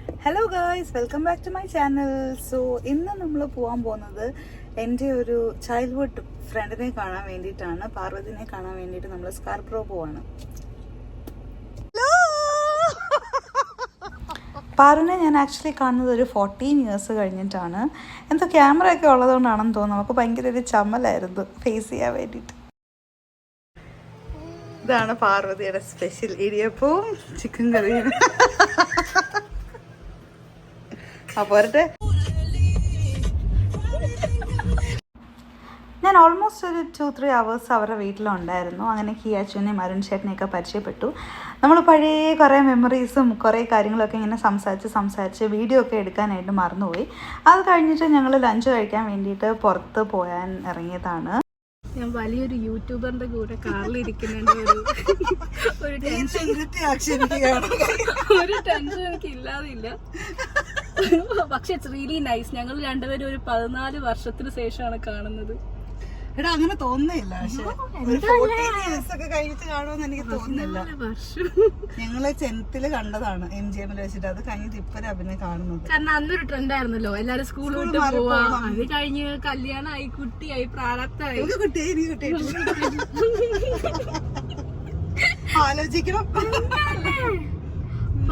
Hello guys, welcome back to my channel. So ഇന്ന് നമ്മൾ പോകാൻ പോകുന്നത് എൻ്റെ ഒരു ചൈൽഡ്ഹുഡ് ഫ്രണ്ടിനെ കാണാൻ വേണ്ടിയിട്ടാണ്. പാർവതിനെ കാണാൻ വേണ്ടിയിട്ട് നമ്മൾ സ്കാർപ്രോ പോവാണ്. പാറുവിനെ ഞാൻ ആക്ച്വലി കാണുന്നത് ഒരു 14 ഇയേഴ്സ് കഴിഞ്ഞിട്ടാണ്. എന്തോ ക്യാമറ ഒക്കെ ഉള്ളതുകൊണ്ടാണെന്ന് തോന്നുന്നു. നമുക്ക് ഭയങ്കര ഒരു ചമ്മലായിരുന്നു ഫേസ് ചെയ്യാൻ വേണ്ടിയിട്ട്. ഇതാണ് പാർവതിയുടെ സ്പെഷ്യൽ ഇടിയപ്പവും ചിക്കൻ കറിയും. പോരട്ടെ. ഞാൻ ഓൾമോസ്റ്റ് ഒരു 2-3 hours അവരുടെ വീട്ടിലുണ്ടായിരുന്നു. അങ്ങനെ കിയാച്ചുവിനെയും അരുൺ ചേട്ടനെയൊക്കെ പരിചയപ്പെട്ടു. നമ്മൾ പഴയ കുറേ മെമ്മറീസും കുറേ കാര്യങ്ങളൊക്കെ ഇങ്ങനെ സംസാരിച്ച് വീഡിയോ ഒക്കെ എടുക്കാനായിട്ട് മറന്നുപോയി. അത് കഴിഞ്ഞിട്ട് ഞങ്ങൾ ലഞ്ച് കഴിക്കാൻ വേണ്ടിയിട്ട് പുറത്ത് പോകാൻ ഇറങ്ങിയതാണ്. ഞാൻ വലിയൊരു യൂട്യൂബറിന്റെ കൂടെ കാറിലിരിക്കുന്നതിന്റെ ഒരു ടെൻഷൻ എനിക്ക് ഇല്ലാതില്ല. പക്ഷെ ഇറ്റ്സ് റിയലി നൈസ്. ഞങ്ങൾ രണ്ടുപേരും ഒരു 14 വർഷത്തിന് ശേഷമാണ് കാണുന്നത്. എടാ, അങ്ങനെ തോന്നുന്നില്ല. ഒക്കെ കഴിഞ്ഞിട്ട് കാണുമെന്ന് എനിക്ക് തോന്നുന്നില്ല. ഞങ്ങള് 10th കണ്ടതാണ് MGM വെച്ചിട്ട്. അത് കഴിഞ്ഞിട്ട് ഇപ്പഴും അഭിനയം കാണുന്നത്. കാരണം അന്നൊരു ട്രെൻഡ് ആയിരുന്നല്ലോ, എല്ലാരും സ്കൂളിൽ വിട്ട് പോവാ. അത് കഴിഞ്ഞ് കല്യാണമായി, കുട്ടിയായി, പ്രാരാബ്ധമായി. ആലോചിക്കണം.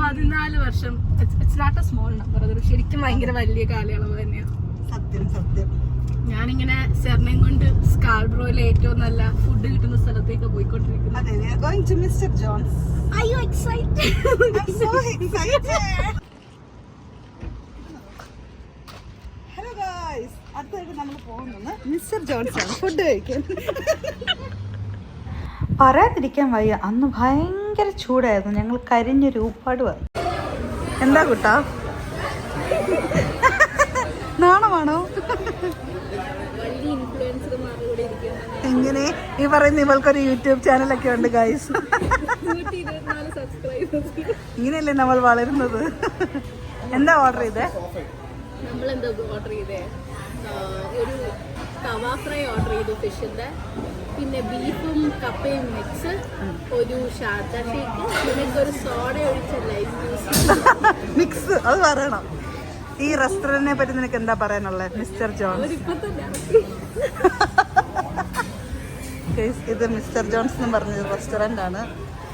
14 വർഷം. It's not a small number. അതൊരു ശരിക്കും ഭയങ്കര വലിയ കാലയളവ് തന്നെയാണ്. സത്യം. ഞാനിങ്ങനെ സെർണയും കൊണ്ട് സ്കാർബ്രോയിലെ ഏറ്റവും നല്ല ഫുഡ് കിട്ടുന്ന സ്ഥലത്തേക്ക് പോയിക്കൊണ്ടിരിക്കുന്നു. ഹലോ ഗായ്സ്, അടുത്തായിട്ട് നമ്മൾ പോകുന്നത് മിസ്റ്റർ ജോൺസ് ആണ് ഫുഡ് കഴിക്കാൻ. പറയാതിരിക്കാൻ വയ്യ, അന്ന് ഭയങ്കര ചൂടായിരുന്നു. ഞങ്ങൾ കരിഞ്ഞൊരു ഊപ്പാടുമായി. എന്താ കുട്ടാ, നാണമാണോ? എങ്ങനെ ഈ പറയുന്ന ഇവൾക്കൊരു യൂട്യൂബ് ചാനലൊക്കെ ഉണ്ട് ഗൈസ്. ഇങ്ങനെയല്ലേ നമ്മൾ വളരുന്നത്. എന്താ ഓർഡർ ചെയ്തേ? നമ്മളെന്താ ഓർഡർ ചെയ്തേ? ഒരു തവാ ഫ്രൈ ഓർഡർ ചെയ്തു ഫിഷിന്റെ, പിന്നെ ബീഫും കപ്പയും മിക്സ്, ഒരു ഷാർജ ഷേക്ക്, പിന്നെ ഒരു സോഡ ഒഴിച്ച ലൈം ജ്യൂസ് മിക്സ്. അത് പറയണം. ഈ റെസ്റ്റോറന്റിനെ പറ്റി നിനക്ക് എന്താ പറയാനുള്ളത് മിസ്റ്റർ ജോൺസ്? ഇത് മിസ്റ്റർ ജോൺസ് എന്ന് പറഞ്ഞൊരു റെസ്റ്റോറന്റ് ആണ്.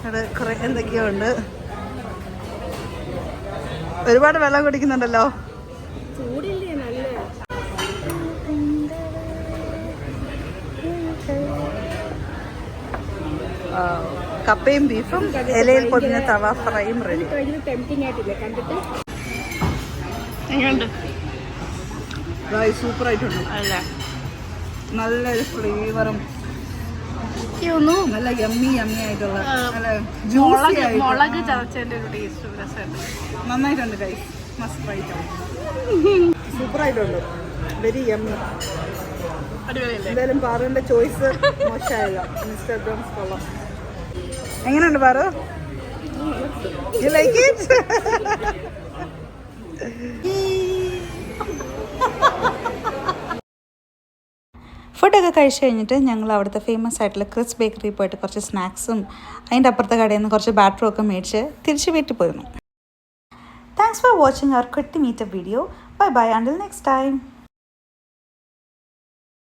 അവിടെ കുറെ എന്തൊക്കെയോ ഉണ്ട്. ഒരുപാട് വെള്ളം കുടിക്കുന്നുണ്ടല്ലോ. ചൂടില്ലേ നല്ല. കപ്പയും ബീഫും ഇലയിൽ പൊതിഞ്ഞ തവ ഫ്രൈയും റെഡി. ടെംപ്റ്റിംഗ് ആയിട്ടില്ലേ കണ്ടിട്ട്? സൂപ്പർ ആയിട്ടുണ്ട്. നല്ലൊരു ഫ്ലേവറും നല്ല യമ്മി ആയിട്ടുള്ള മുളക് ചതച്ചതിന്റെ ഒരു ടേസ്റ്റ് നന്നായിട്ടുണ്ട് ഗൈസ്. Must try. സൂപ്പർ ആയിട്ടുണ്ട്. Very yummy. എന്തായാലും പാറുവിന്റെ ചോയ്സ് മോശമായില്ല. മിസ്റ്റർ ജോൺസ് കൊള്ളാം. എങ്ങനെയുണ്ട് പാറു? You like it? ഫുഡൊക്കെ കഴിച്ച് കഴിഞ്ഞിട്ട് ഞങ്ങൾ അവിടുത്തെ ഫേമസ് ആയിട്ടുള്ള ക്രിസ് ബേക്കറി പോയിട്ട് കുറച്ച് സ്നാക്സും അതിൻ്റെ അപ്പുറത്തെ കടയിൽ നിന്ന് കുറച്ച് ബാറ്ററും ഒക്കെ മേടിച്ച് തിരിച്ച് വീട്ടിൽ പോയിരുന്നു. Thanks for watching our quick meetup video. Bye bye, until next time.